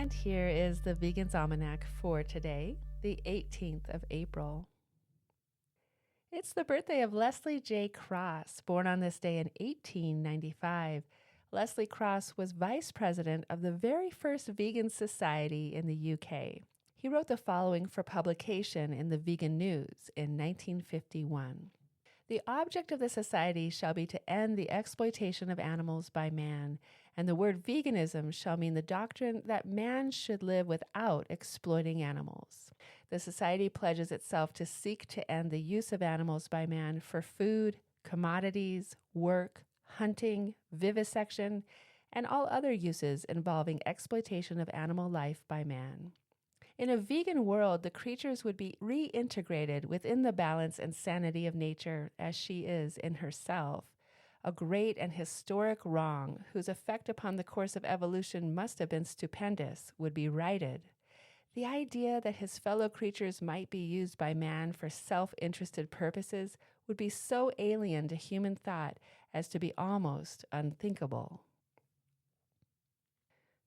And here is the Vegan's Almanac for today, the 18th of April. It's the birthday of Leslie J. Cross, born on this day in 1895. Leslie Cross was vice president of the very first vegan society in the UK. He wrote the following for publication in the Vegan News in 1951. The object of the society shall be to end the exploitation of animals by man, and the word veganism shall mean the doctrine that man should live without exploiting animals. The society pledges itself to seek to end the use of animals by man for food, commodities, work, hunting, vivisection, and all other uses involving exploitation of animal life by man. In a vegan world, the creatures would be reintegrated within the balance and sanity of nature as she is in herself, a great and historic wrong whose effect upon the course of evolution must have been stupendous, would be righted. The idea that his fellow creatures might be used by man for self-interested purposes would be so alien to human thought as to be almost unthinkable.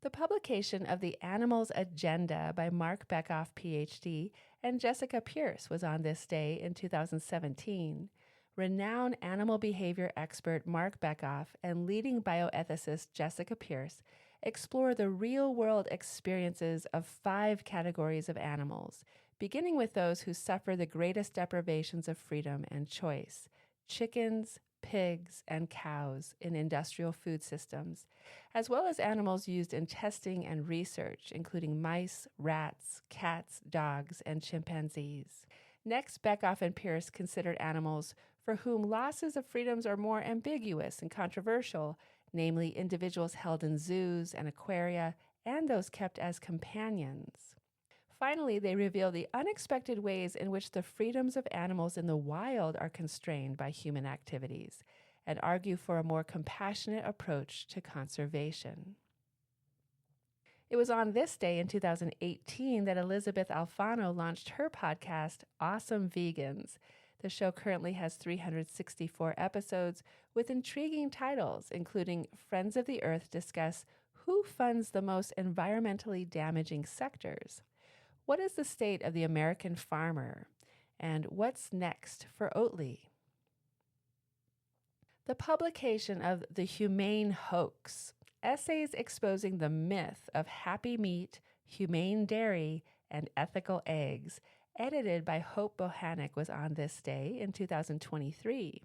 The publication of The Animal's Agenda by Marc Bekoff, Ph.D., and Jessica Pierce was on this day in 2017. Renowned animal behavior expert Marc Bekoff and leading bioethicist Jessica Pierce explore the real-world experiences of 5 categories of animals, beginning with those who suffer the greatest deprivations of freedom and choice: chickens, pigs, and cows in industrial food systems, as well as animals used in testing and research, including mice, rats, cats, dogs, and chimpanzees. Next, Bekoff and Pierce considered animals for whom losses of freedoms are more ambiguous and controversial, namely individuals held in zoos and aquaria, and those kept as companions. Finally, they reveal the unexpected ways in which the freedoms of animals in the wild are constrained by human activities, and argue for a more compassionate approach to conservation. It was on this day in 2018 that Elysabeth Alfano launched her podcast, Awesome Vegans. The show currently has 364 episodes with intriguing titles, including Friends of the Earth discuss who funds the most environmentally damaging sectors, what is the state of the American farmer, and what's next for Oatly? The publication of The Humane Hoax, essays exposing the myth of happy meat, humane dairy, and ethical eggs, edited by Hope Bohanec, was on this day in 2023.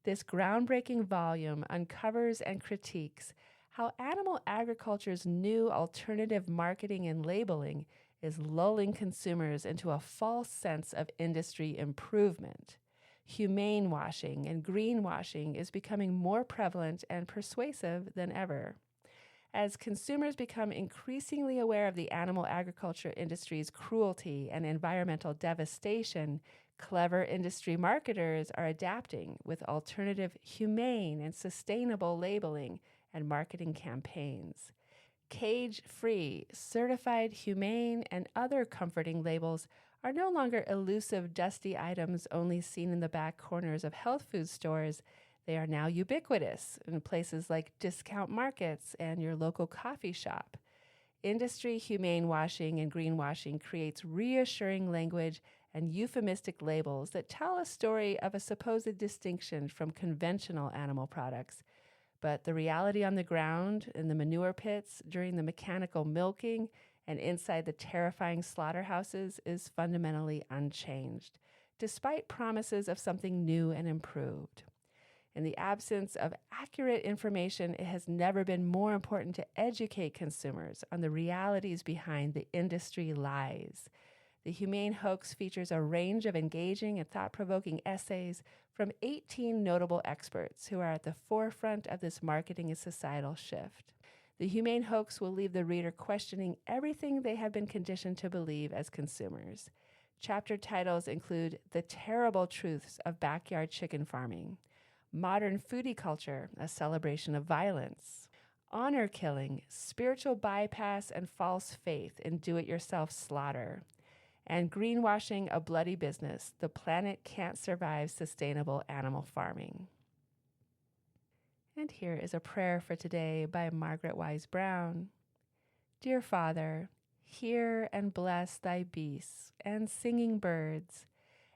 This groundbreaking volume uncovers and critiques how animal agriculture's new alternative marketing and labeling is lulling consumers into a false sense of industry improvement. Humane washing and greenwashing is becoming more prevalent and persuasive than ever. As consumers become increasingly aware of the animal agriculture industry's cruelty and environmental devastation, clever industry marketers are adapting with alternative humane and sustainable labeling and marketing campaigns. Cage-free, certified humane, and other comforting labels are no longer elusive, dusty items only seen in the back corners of health food stores. They are now ubiquitous in places like discount markets and your local coffee shop. Industry humane washing and greenwashing creates reassuring language and euphemistic labels that tell a story of a supposed distinction from conventional animal products. But the reality on the ground, in the manure pits, during the mechanical milking, and inside the terrifying slaughterhouses is fundamentally unchanged, despite promises of something new and improved. In the absence of accurate information, it has never been more important to educate consumers on the realities behind the industry lies. The Humane Hoax features a range of engaging and thought-provoking essays from 18 notable experts who are at the forefront of this marketing and societal shift. The Humane Hoax will leave the reader questioning everything they have been conditioned to believe as consumers. Chapter titles include The Terrible Truths of Backyard Chicken Farming, Modern Foodie Culture, a Celebration of Violence, Honor Killing, Spiritual Bypass and False Faith in Do-It-Yourself Slaughter, and Greenwashing, a Bloody Business, The Planet Can't Survive Sustainable Animal Farming. And here is a prayer for today by Margaret Wise Brown. Dear Father, hear and bless thy beasts and singing birds,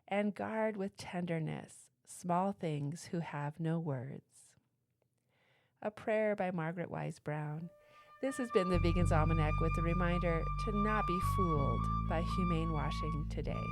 and guard with tenderness small things who have no words. A prayer by Margaret Wise Brown. This has been the Vegan's Almanac with a reminder to not be fooled by humane washing today.